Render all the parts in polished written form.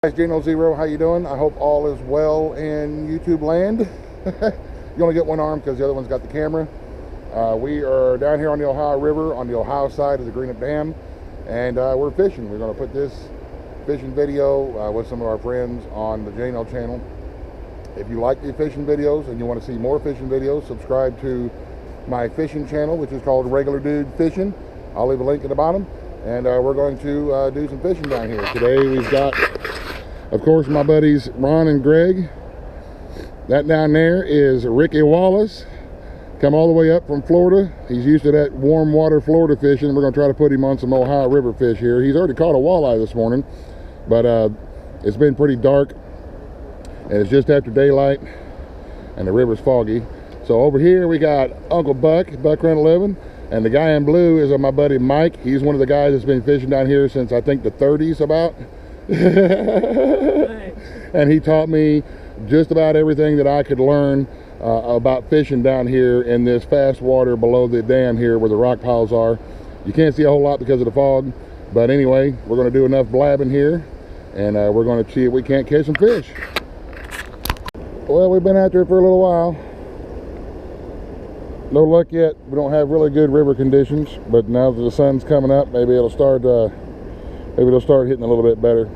Guys, Jano Zero, how you doing? I hope all is well in YouTube land. You only get one arm because the other one's got the camera. We are down here on the Ohio River on the Ohio side of the Greenup Dam, and we're fishing. We're going to put this fishing video with some of our friends on the Jano channel. If you like the fishing videos and you want to see more fishing videos, subscribe to my fishing channel, which is called Regular Dude Fishing. I'll leave a link at the bottom, and we're going to do some fishing down here. Today we've got, of course, my buddies Ron and Greg. That down there is Ricky Wallace. Come all the way up from Florida. He's used to that warm water Florida fishing. We're going to try to put him on some Ohio River fish here. He's already caught a walleye this morning, but it's been pretty dark, and it's just after daylight, and the river's foggy. So over here we got Uncle Buck, Buck Run 11, and the guy in blue is my buddy Mike. He's one of the guys that's been fishing down here since I think the 30s about. And he taught me just about everything that I could learn about fishing down here in this fast water below the dam here where the rock piles are. You can't see a whole lot because of the fog, but anyway, we're going to do enough blabbing here, and we're going to see if we can't catch some fish. Well, we've been out there for a little while. No luck yet. We don't have really good river conditions, but now that the sun's coming up, maybe it'll start hitting a little bit better.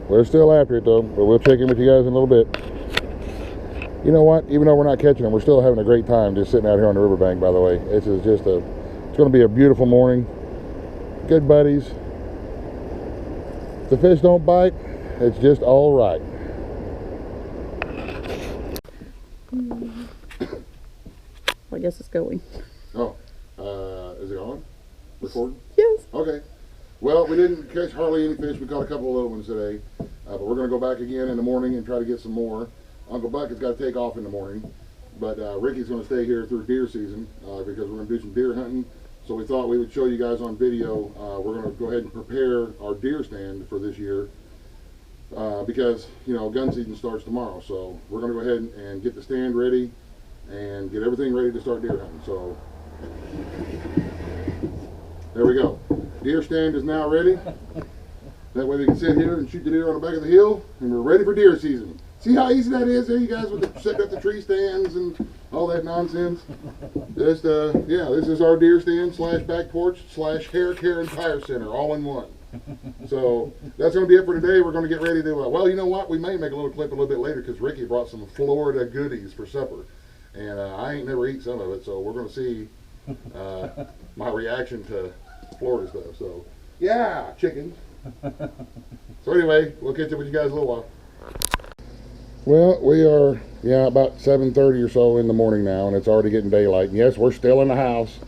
We're still after it though, but we'll check in with you guys in a little bit. You know what? Even though we're not catching them, we're still having a great time just sitting out here on the riverbank, by the way. It's going to be a beautiful morning. Good buddies. If the fish don't bite, it's just all right. I guess it's going. Oh, is it on? Recording? Yes. Okay. Well, we didn't catch hardly any fish. We caught a couple of little ones today, but we're going to go back again in the morning and try to get some more. Uncle Buck has got to take off in the morning, but Ricky's going to stay here through deer season because we're going to do some deer hunting. So we thought we would show you guys on video. We're going to go ahead and prepare our deer stand for this year because, you know, gun season starts tomorrow. So we're going to go ahead and get the stand ready and get everything ready to start deer hunting. So there we go. Deer stand is now ready. That way we can sit here and shoot the deer on the back of the hill, and we're ready for deer season. See how easy that is there, you guys, with the setting up the tree stands and all that nonsense? Just, yeah, this is our deer stand slash back porch slash hair care and tire center, all in one. So that's going to be it for today. We're going to get ready to, well, you know what? We may make a little clip a little bit later because Ricky brought some Florida goodies for supper. And I ain't never eat some of it, so we're going to see my reaction to Florida stuff. So, yeah, chickens. So anyway, we'll catch up with you guys in a little while. Well, we are, yeah, about 7:30 or so in the morning now, and it's already getting daylight. And yes, we're still in the house.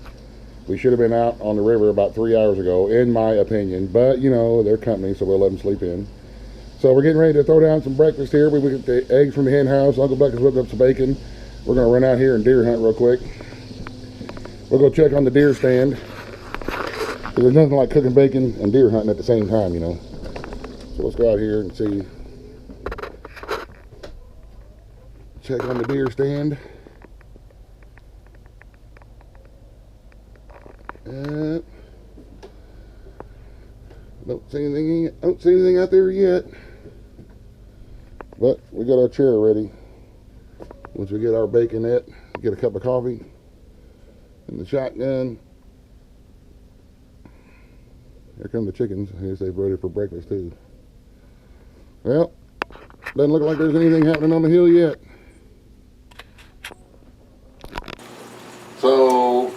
We should have been out on the river about 3 hours ago, in my opinion. But, you know, they're company, so we'll let them sleep in. So we're getting ready to throw down some breakfast here. We get the eggs from the hen house. Uncle Buck has whipped up some bacon. We're going to run out here and deer hunt real quick. We'll go check on the deer stand. There's nothing like cooking bacon and deer hunting at the same time, you know. So let's go out here and see. Check on the deer stand. Don't see anything out there yet. But we got our chair ready. Once we get our baconette, get a cup of coffee and the shotgun. Here come the chickens. I guess they've ready for breakfast too. Well, doesn't look like there's anything happening on the hill yet. So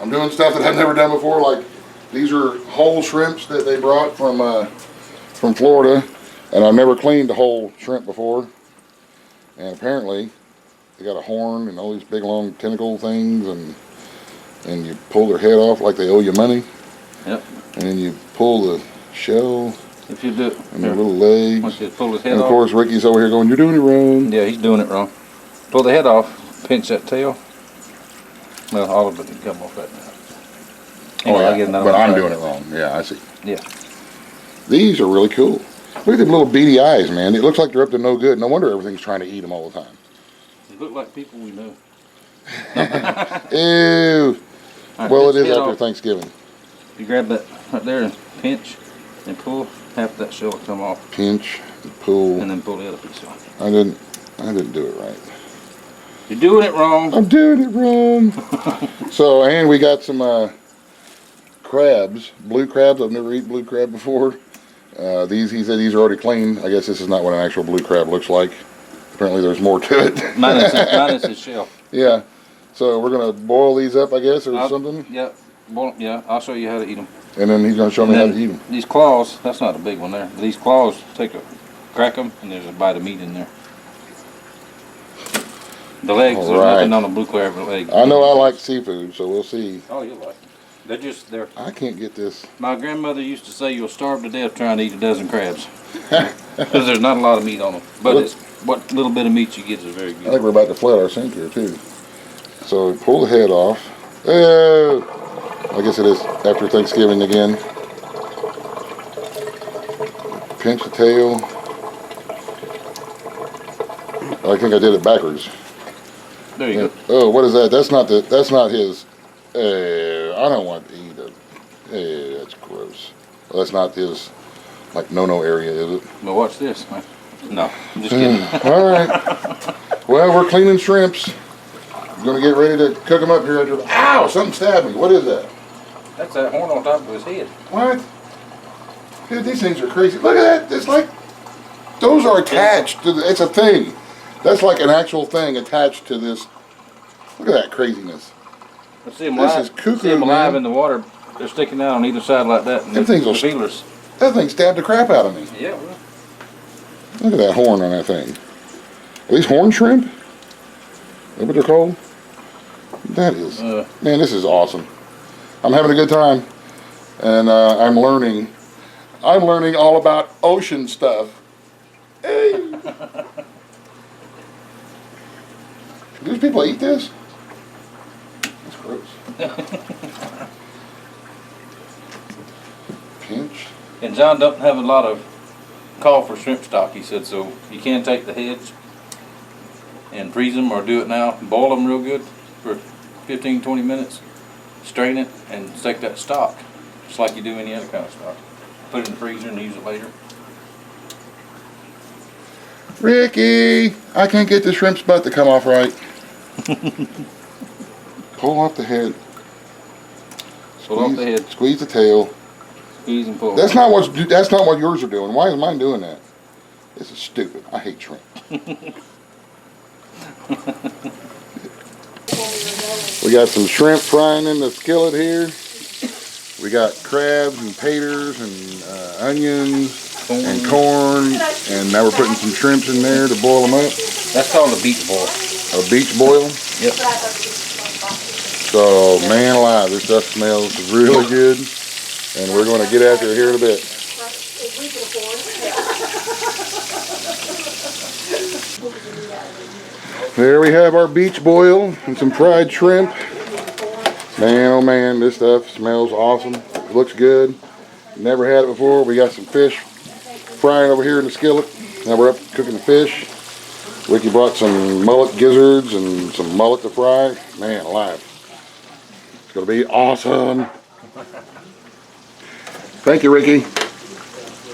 I'm doing stuff that I've never done before. Like these are whole shrimps that they brought from Florida, and I've never cleaned a whole shrimp before. And apparently they got a horn and all these big long tentacle things, and you pull their head off like they owe you money. Yep. And then you pull the shell. If you do, and their little legs. Once you pull his head and of off. course Ricky's over here going, "You're doing it wrong." Yeah, he's doing it wrong. Pull the head off, pinch that tail. Well, all of it can come off that now. Anyway, oh yeah, but I'm doing it wrong. Yeah, I see. Yeah. These are really cool. Look at them little beady eyes, man. It looks like they're up to no good. No wonder everything's trying to eat them all the time. They look like people we know. Ew. Right, well, it is after Thanksgiving. You grab that right there and pinch and pull. half that shell will come off, Pinch and pull. and then pull the other piece off. I didn't do it right. You're doing it wrong. I'm doing it wrong. So, and we got some crabs, blue crabs. I've never eaten blue crab before. He said these are already clean. I guess this is not what an actual blue crab looks like. Apparently there's more to it. minus his shell. Yeah. So we're going to boil these up, I guess, or something. Yeah. Well, yeah, I'll show you how to eat them. And then he's going to show me how to eat them. These claws, that's not a big one there. But these claws, crack them, and there's a bite of meat in there. The legs, there's nothing on the blue crab leg. I know I like seafood, so we'll see. Oh, you'll like them. They're. I can't get this. My grandmother used to say you'll starve to death trying to eat a dozen crabs. Because there's not a lot of meat on them. But it's what little bit of meat you get is very good. I think we're about to flood our sink here, too. So pull the head off. Oh, I guess it is after Thanksgiving again. Pinch the tail. I think I did it backwards. There you go. Oh, what is that? That's not his. I don't want to eat it. That's gross. Well, that's not his, like, no-no area, is it? But watch this. No, I'm just kidding. All right. Well, we're cleaning shrimps. We're going to get ready to cook them up here. Ow! Something stabbed me. What is that? That's that horn on top of his head. What? Dude, these things are crazy. Look at that. It's like, those are attached to it's a thing. That's like an actual thing attached to this. Look at that craziness. I see them This live. is cuckoo, See them alive man. in the water. They're sticking out on either side like that. And Them things the will feelers. That thing stabbed the crap out of me. Yeah, well. Look at that horn on that thing. Are these horn shrimp? Is that what they're called? That is, man, this is awesome. I'm having a good time. And I'm learning all about ocean stuff. Hey. Do these people eat this? That's gross. Pinch. And John doesn't have a lot of call for shrimp stock, he said, so you can take the heads and freeze them or do it now, boil them real good for 15-20 minutes, strain it, and take that stock, just like you do any other kind of stock. Put it in the freezer and use it later. Ricky, I can't get the shrimp's butt to come off right. Pull off the head. Pull off the head. Squeeze the tail. Squeeze and pull. That's not what yours are doing. Why is mine doing that? This is stupid. I hate shrimp. We got some shrimp frying in the skillet here. We got crabs and taters and onions and corn, and now we're putting some shrimps in there to boil them up. That's called a beach boil. A beach boil? Yep. So, man alive, this stuff smells really good, and we're going to get after it here in a bit. There we have our beach boil and some fried shrimp. Man, oh man, this stuff smells awesome. It looks good. Never had it before. We got some fish frying over here in the skillet. Now we're up cooking the fish. Ricky brought some mullet gizzards and some mullet to fry. Man alive. It's going to be awesome. Thank you, Ricky.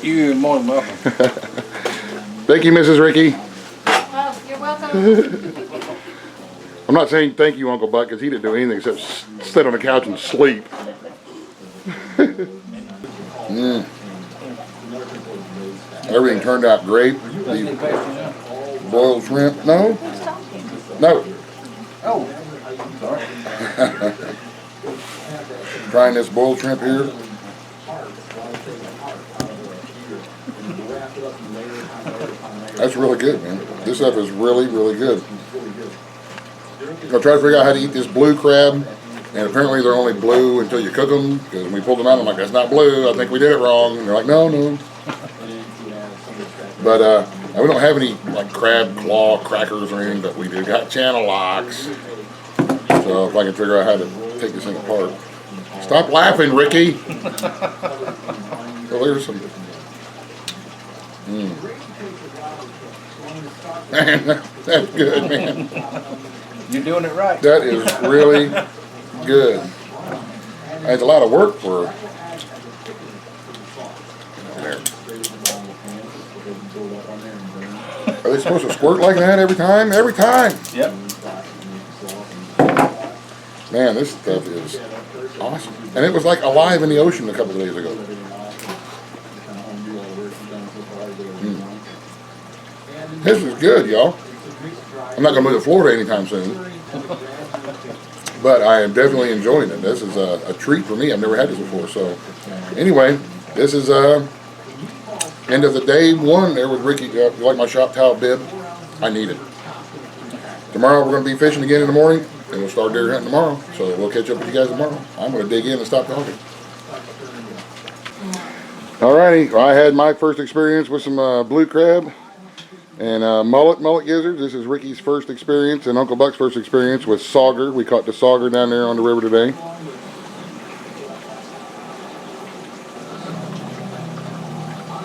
You're more than welcome. Thank you, Mrs. Ricky. Oh, you're welcome. I'm not saying thank you, Uncle Buck, because he didn't do anything except sit on the couch and sleep. Everything turned out great. The boiled shrimp. No? No. Oh, sorry. Trying this boiled shrimp here. That's really good, man. This stuff is really, really good. I tried to figure out how to eat this blue crab, and apparently they're only blue until you cook them, because when we pulled them out, I'm like, that's not blue, I think we did it wrong. And they're like, no, no. But we don't have any like crab claw crackers or anything, but we do got channel locks. So if I can figure out how to take this thing apart. Stop laughing, Ricky. So there's some. Man, that's good, man. You're doing it right. That is really good. It's a lot of work for there. Are they supposed to squirt like that every time? Every time. Yep. Man, this stuff is awesome. And it was like alive in the ocean a couple of days ago. This is good, y'all. I'm not going to move to Florida anytime soon. But I am definitely enjoying it. This is a treat for me. I've never had this before. So, anyway, this is end of the day one there with Ricky. You like my shop towel bib? I need it. Tomorrow we're going to be fishing again in the morning, and we'll start deer hunting tomorrow. So we'll catch up with you guys tomorrow. I'm going to dig in and stop talking. Alrighty, well, I had my first experience with some blue crab and mullet gizzards. This is Ricky's first experience and Uncle Buck's first experience with sauger. We caught the sauger down there on the river today.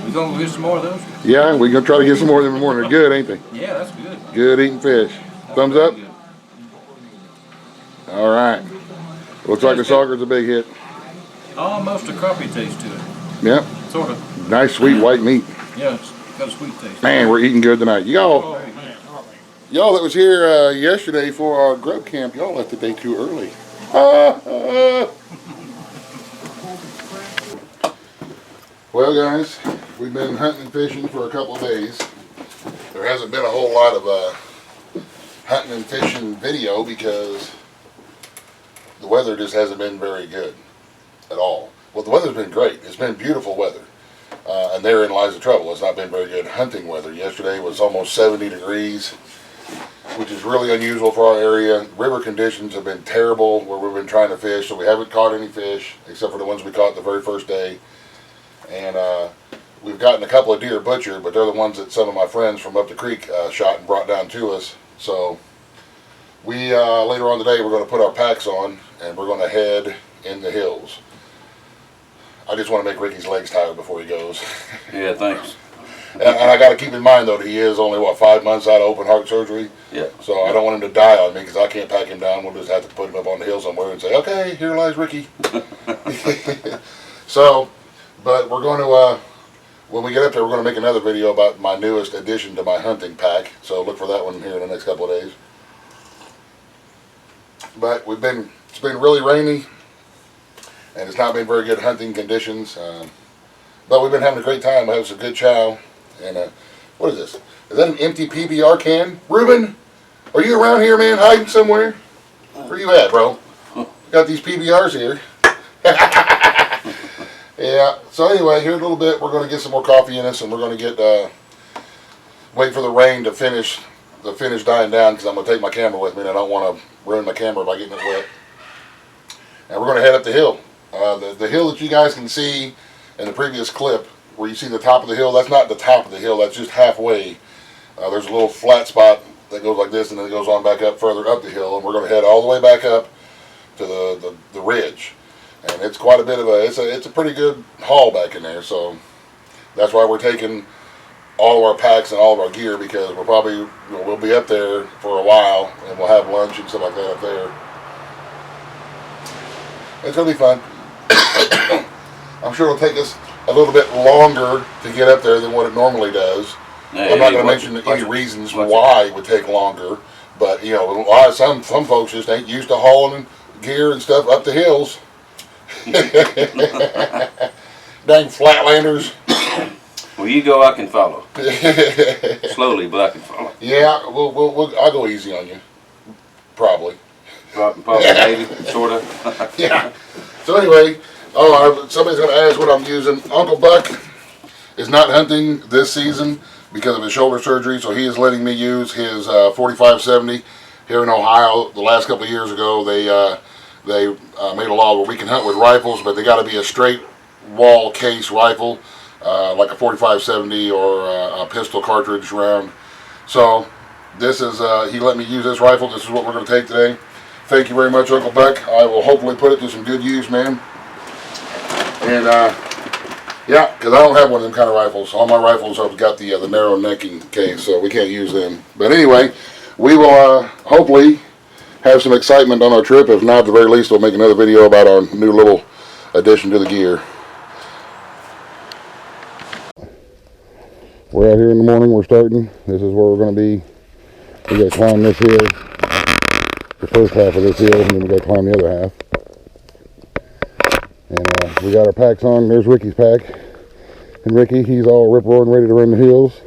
We gonna get some more of those? Yeah, we're going to try to get some more of them in the morning. They're good, ain't they? Yeah, that's good. Good eating fish. Thumbs up? Good. Alright. Looks like the sauger's a big hit. Almost a crappie taste to it. Yep. Sort of. Nice sweet white meat. Yeah, it's got a sweet taste. Man, we're eating good tonight. Y'all that was here yesterday for our grub camp, y'all left the day too early. Well, guys, we've been hunting and fishing for a couple of days. There hasn't been a whole lot of hunting and fishing video because the weather just hasn't been very good at all. Well, the weather's been great. It's been beautiful weather. And therein lies the trouble. It's not been very good hunting weather. Yesterday was almost 70 degrees, which is really unusual for our area. River conditions have been terrible where we've been trying to fish, so we haven't caught any fish, except for the ones we caught the very first day. And we've gotten a couple of deer butchered, but they're the ones that some of my friends from up the creek shot and brought down to us. So we, later on today, we're going to put our packs on, and we're going to head in the hills. I just want to make Ricky's legs tired before he goes. Yeah, thanks. And I got to keep in mind, though, that he is only, 5 months out of open heart surgery? Yeah. So I don't want him to die on me, because I can't pack him down. We'll just have to put him up on the hill somewhere and say, okay, here lies Ricky. So, but we're going to, when we get up there, we're going to make another video about my newest addition to my hunting pack. So look for that one here in the next couple of days. But it's been really rainy, and it's not been very good hunting conditions. But we've been having a great time. We have some good chow. And what is this? Is that an empty PBR can? Ruben, are you around here, man, hiding somewhere? Where you at, bro? Got these PBRs here. Yeah, so anyway, here in a little bit, we're going to get some more coffee in us, and we're going to get, wait for the rain to finish dying down, because I'm going to take my camera with me, and I don't want to ruin my camera by getting it wet. And we're going to head up the hill. The hill that you guys can see in the previous clip, where you see the top of the hill, that's not the top of the hill, that's just halfway. There's a little flat spot that goes like this, and then it goes on back up further up the hill, and we're going to head all the way back up to the ridge. And it's quite a bit of it's a pretty good haul back in there, so that's why we're taking all of our packs and all of our gear, because we're probably, we'll be up there for a while, and we'll have lunch and stuff like that up there. It's going to be fun. I'm sure it'll take us a little bit longer to get up there than what it normally does. Yeah, I'm not going to mention any reasons why it would take longer, but some folks just ain't used to hauling gear and stuff up the hills. Dang flatlanders. Well, you go, I can follow. Slowly, but I can follow. Yeah, I'll go easy on you. Probably. Probably, maybe, sort of. Yeah. So anyway, somebody's going to ask what I'm using. Uncle Buck is not hunting this season because of his shoulder surgery, so he is letting me use his 4570 here in Ohio. The last couple of years ago, they made a law where we can hunt with rifles, but they got to be a straight wall case rifle, like a 4570 or a pistol cartridge round. So this is, he let me use this rifle. This is what we're going to take today. Thank you very much, Uncle Buck. I will hopefully put it to some good use, man. And yeah, because I don't have one of them kind of rifles. All my rifles have got the narrow necking case, so we can't use them. But anyway, we will hopefully have some excitement on our trip. If not, at the very least, we'll make another video about our new little addition to the gear. We're out here in the morning, we're starting. This is where we're going to be. We got to climb this hill, the first half of this hill, and then we got to climb the other half. And we got our packs on. There's Ricky's pack. And Ricky, he's all rip-roaring, ready to run the hills.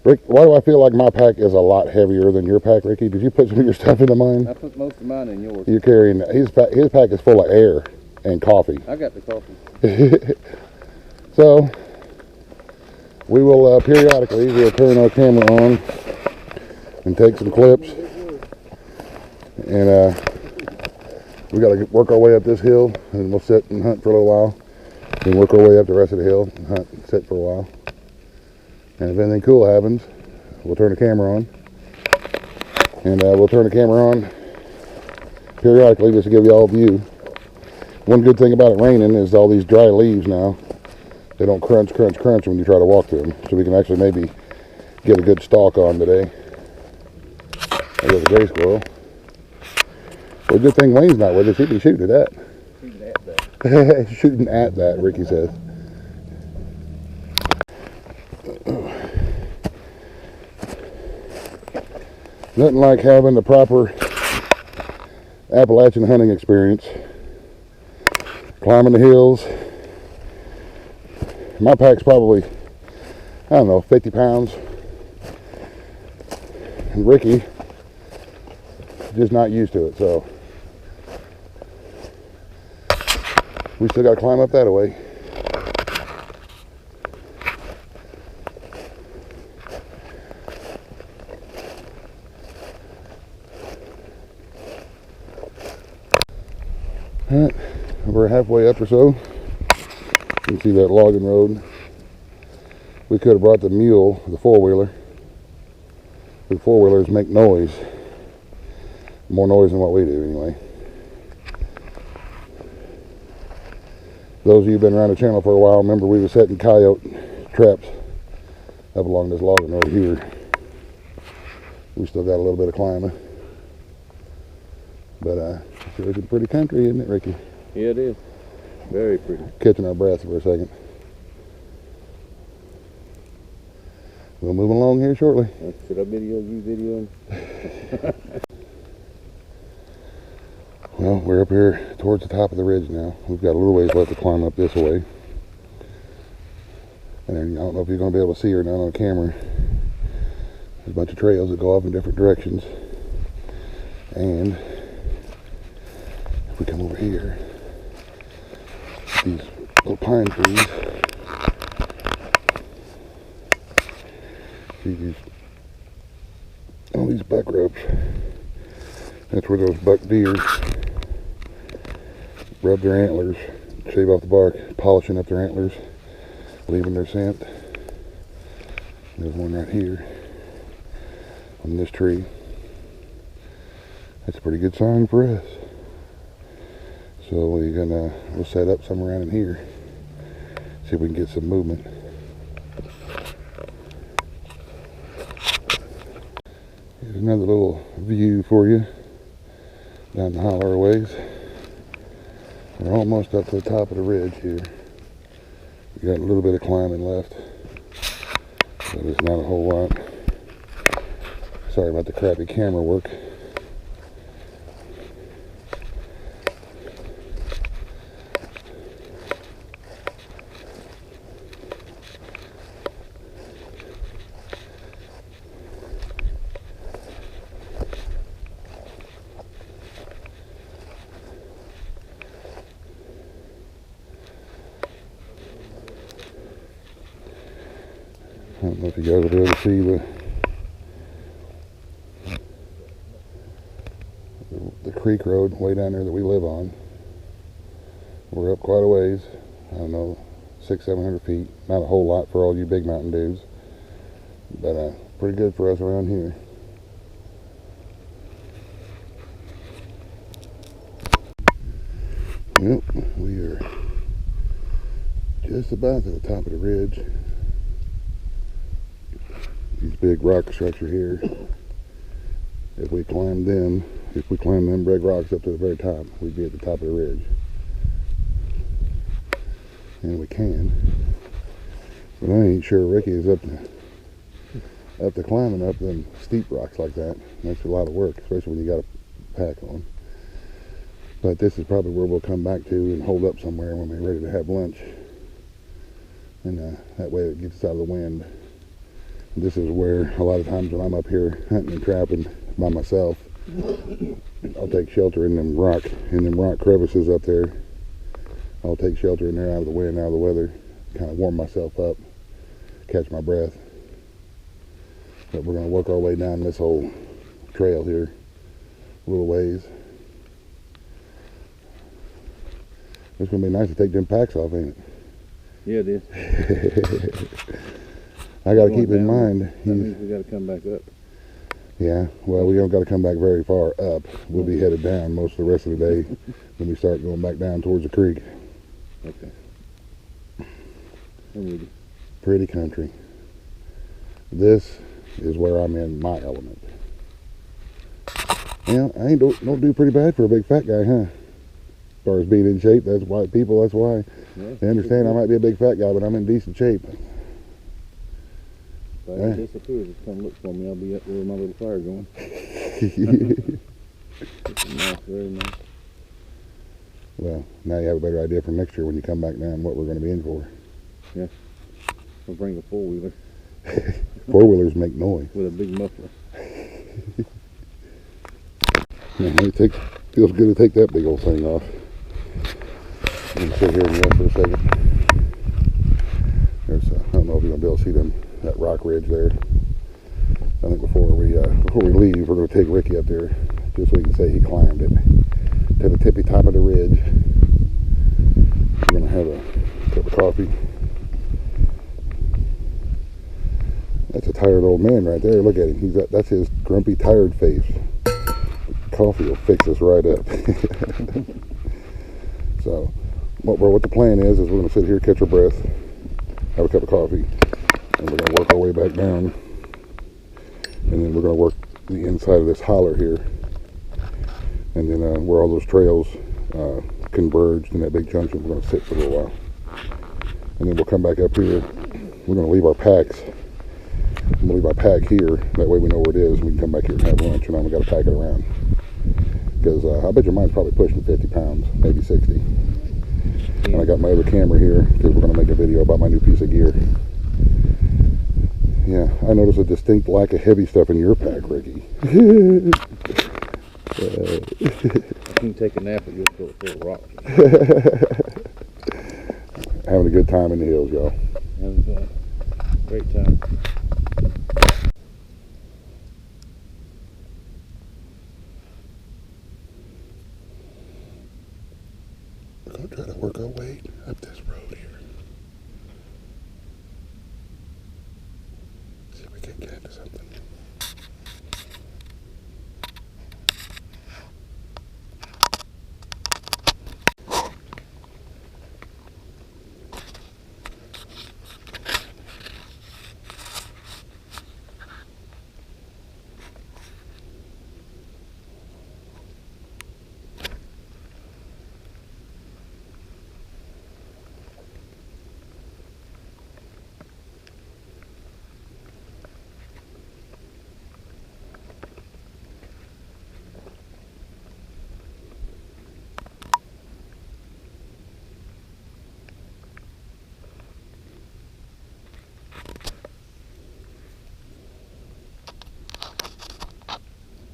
Rick, why do I feel like my pack is a lot heavier than your pack, Ricky? Did you put some of your stuff into mine? I put most of mine in yours. You're carrying, his pack is full of air and coffee. I got the coffee. So, we will periodically, we'll turn our camera on and take some clips. And we got to work our way up this hill, and we'll sit and hunt for a little while. Then work our way up the rest of the hill and hunt and sit for a while. And if anything cool happens, we'll turn the camera on. And we'll turn the camera on periodically just to give you all a view. One good thing about it raining is all these dry leaves now. They don't crunch when you try to walk through them. So we can actually maybe get a good stalk on today. There's a gray squirrel. Well, good thing Wayne's not with us. He'd be shooting at that. Shooting at that. Shooting at that, Ricky says. Nothing like having the proper Appalachian hunting experience. Climbing the hills. My pack's probably, I don't know, 50 pounds. And Ricky just not used to it, so we still got to climb up that way. All right, we're halfway up or so. You can see that logging road. We could have brought the mule, the four-wheeler. The four-wheelers make noise. More noise than what we do anyway. Those of you who've been around the channel for a while remember we were setting coyote traps up along this logging road here. We still got a little bit of climbing. But sure it's a pretty country, isn't it, Ricky? Yeah, it is. Very pretty. Catching our breath for a second. We'll move along here shortly. Should I video you videoing? Well, we're up here towards the top of the ridge now. We've got a little ways left to climb up this way. And then, I don't know if you're going to be able to see or not on camera. There's a bunch of trails that go off in different directions. And if we come over here, these little pine trees. See all these buck ropes. That's where those buck deer rub their antlers, shave off the bark, polishing up their antlers, leaving their scent. There's one right here on this tree. That's a pretty good sign for us. So we'll set up somewhere around in here, see if we can get some movement. Here's another little view for you down the holler ways. We're almost up to the top of the ridge here. We got a little bit of climbing left, but it's not a whole lot. Sorry about the crappy camera work. I don't know if you guys will be able to see the creek road way down there that we live on. We're up quite a ways. I don't know, 600-700 feet. Not a whole lot for all you big mountain dudes, but pretty good for us around here. Yep, we are just about to the top of the ridge. These big rock structure here. If we climb them big rocks up to the very top, we'd be at the top of the ridge. And we can. But I ain't sure Ricky is up to up to climbing up them steep rocks like that. Makes it a lot of work, especially when you got a pack on. But this is probably where we'll come back to and hold up somewhere when we're ready to have lunch. And that way it gets us out of the wind. This is where a lot of times when I'm up here hunting and trapping by myself, I'll take shelter in them rock crevices up there. I'll take shelter in there out of the wind, out of the weather, kind of warm myself up, catch my breath. But we're going to work our way down this whole trail here a little ways. It's going to be nice to take them packs off, ain't it? Yeah, it is. I got to keep in mind. That means we got to come back up. Yeah, well, we don't got to come back very far up. We'll be headed down most of the rest of the day when we start going back down towards the creek. Okay. I'm with you. Pretty country. This is where I'm in my element. Yeah, I don't do pretty bad for a big fat guy, huh? As far as being in shape, that's why that's why. Yeah, They understand I might be a big fat guy, but I'm in decent shape. If I disappear, just come look for me. I'll be up there with my little fire going. It's nice, very nice. Well, now you have a better idea for next year when you come back down what we're going to be in for. I'll bring a four-wheeler Four-wheelers make noise. with a big muffler. Man, feels good to take that big old thing off. Let me sit here and rest for a second. I don't know if you're going to be able to see that rock ridge there. I think before we leave, we're going to take Ricky up there just so he can say he climbed it to the tippy top of the ridge. We're going to have a cup of coffee. That's a tired old man right there. Look at him. That's his grumpy, tired face. Coffee will fix us right up. So, what the plan is we're going to sit here, catch our breath, have a cup of coffee, and we're going to work our way back down. And then we're going to work the inside of this holler here. And then where all those trails converged in that big junction, we're going to sit for a little while. And then we'll come back up here. We're going to leave our packs. We'll leave our pack here. That way we know where it is. We can come back here and have lunch. And we got to pack it around. Because I bet your mine's probably pushing 50 pounds, maybe 60. And I got my other camera here because we're going to make a video about my new piece of gear. Yeah, I noticed a distinct lack of heavy stuff in your pack, Ricky. I can take a nap and just go full of rocks. Having a good time in the hills, y'all. Having fun. Great time. We're going to try to work our way up this road here. See if we can get into something.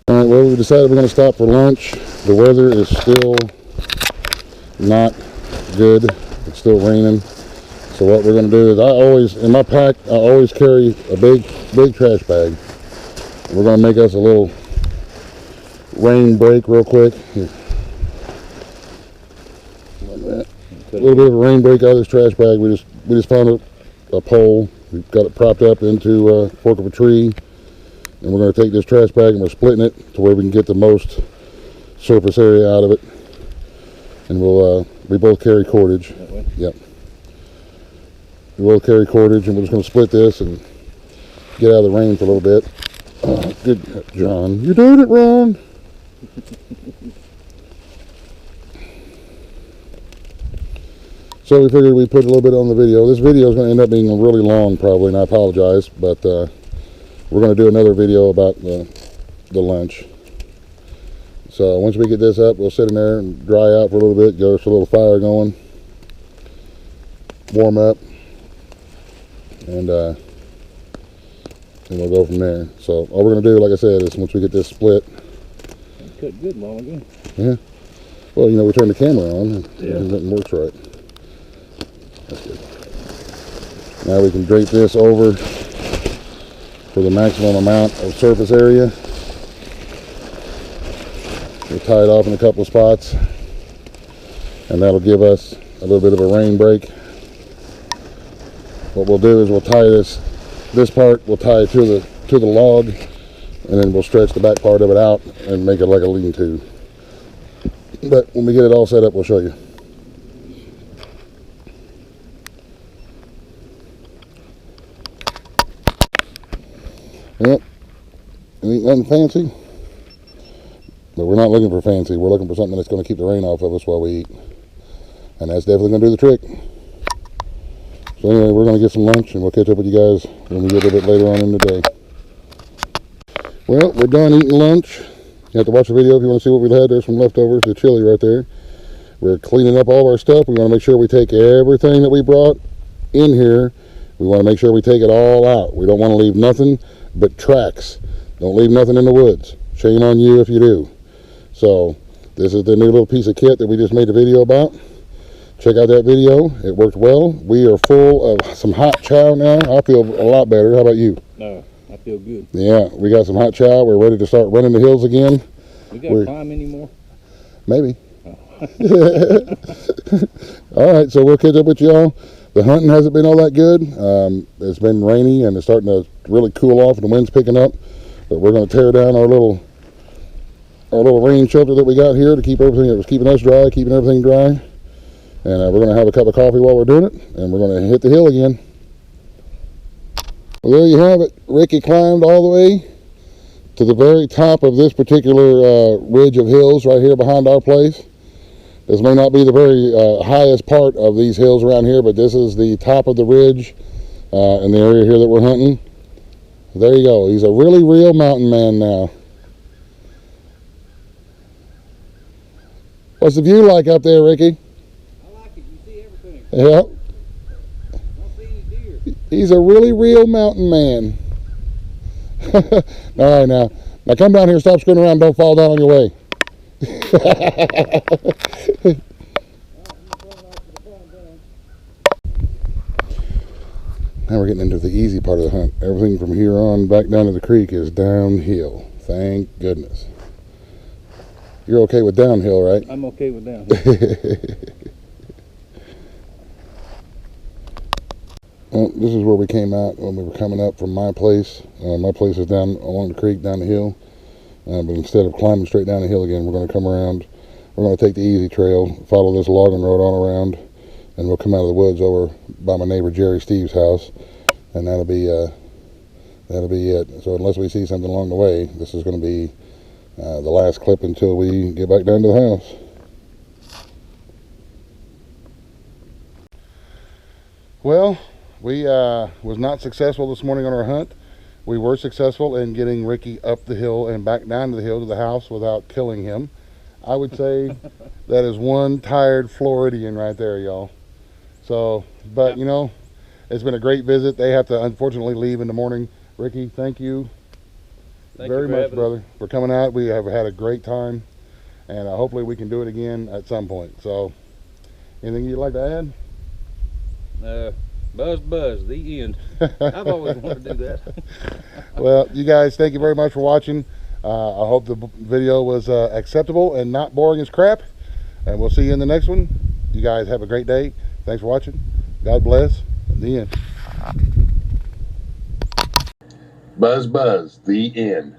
Alright, well, we decided we're going to stop for lunch. The weather is still not good. It's still raining. So what we're going to do is in my pack, I always carry a big trash bag. We're going to make us a little rain break real quick. Here. Like that. A little bit of a rain break out of this trash bag. We just found a pole. We've got it propped up into a fork of a tree. And we're going to take this trash bag and we're splitting it to where we can get the most surface area out of it. And we both carry cordage. That way? Yep. We both carry cordage and we're just going to split this and get out of the rain for a little bit. Good, John. You're doing it wrong. So we figured we'd put a little bit on the video. This video is going to end up being really long probably, and I apologize, but we're going to do another video about the lunch. So once we get this up, we'll sit in there and dry out for a little bit, get us a little fire going, warm up, and we'll go from there. So all we're going to do, like I said, is once we get this split. Cut good long ago. Yeah. Well, you know, we turn the camera on and Yeah. everything works right. That's good. Now we can drape this over for the maximum amount of surface area. We'll tie it off in a couple of spots, and that'll give us a little bit of a rain break. What we'll do is we'll tie this part, we'll tie it to the log, and then we'll stretch the back part of it out and make it like a lean-to. But when we get it all set up, we'll show you. Well, it ain't nothing fancy, but we're not looking for fancy. We're looking for something that's going to keep the rain off of us while we eat, and that's definitely going to do the trick. So anyway, we're going to get some lunch, and we'll catch up with you guys when we get a little bit later on in the day. Well, we're done eating lunch. You have to watch the video if you want to see what we had. There's some leftovers, the chili right there. We're cleaning up all of our stuff. We want to make sure we take everything that we brought in here. We want to make sure we take it all out. We don't want to leave nothing but tracks. Don't leave nothing in the woods. Shame on you if you do. So this is the new little piece of kit that we just made a video about. Check out that video. It worked well. We are full of some hot chow now. I feel a lot better. How about you? No, I feel good. Yeah, we got some hot chow. We're ready to start running the hills again. We got to climb anymore? Maybe. All right, so we'll catch up with y'all. The hunting hasn't been all that good. It's been rainy and it's starting to really cool off and the wind's picking up. But we're going to tear down our little rain shelter that we got here to keep everything that was keeping us dry, keeping everything dry. And we're going to have a cup of coffee while we're doing it, and we're going to hit the hill again. Well, there you have it. Ricky climbed all the way to the very top of this particular ridge of hills right here behind our place. This may not be the very highest part of these hills around here, but this is the top of the ridge in the area here that we're hunting. There you go. He's a really real mountain man now. What's the view like up there, Ricky? I like it. You see everything. Yeah. I don't see any deer. He's a really real mountain man. All right, now come down here, stop screwing around, don't fall down on your way. Now we're getting into the easy part of the hunt. Everything from here on back down to the creek is downhill. Thank goodness. You're okay with downhill, right? I'm okay with down. Well, this is where we came out when we were coming up from my place. My place is down along the creek, down the hill. But instead of climbing straight down the hill again, we're going to come around. We're going to take the easy trail, follow this logging road all around, and we'll come out of the woods over by my neighbor Jerry Steve's house, and that'll be it. So unless we see something along the way, this is going to be the last clip until we get back down to the house. Well, we was not successful this morning on our hunt. We were successful in getting Ricky up the hill and back down to the hill to the house without killing him. I would say that is one tired Floridian right there, y'all. So, but you know, it's been a great visit. They have to unfortunately leave in the morning. Ricky, thank you very much, brother, for coming out. We have had a great time, and hopefully we can do it again at some point. So, anything you'd like to add? Buzz, the end. I've always wanted to do that. Well, you guys, thank you very much for watching. I hope the video was acceptable and not boring as crap. And we'll see you in the next one. You guys have a great day. Thanks for watching. God bless. The end. Buzz, the end.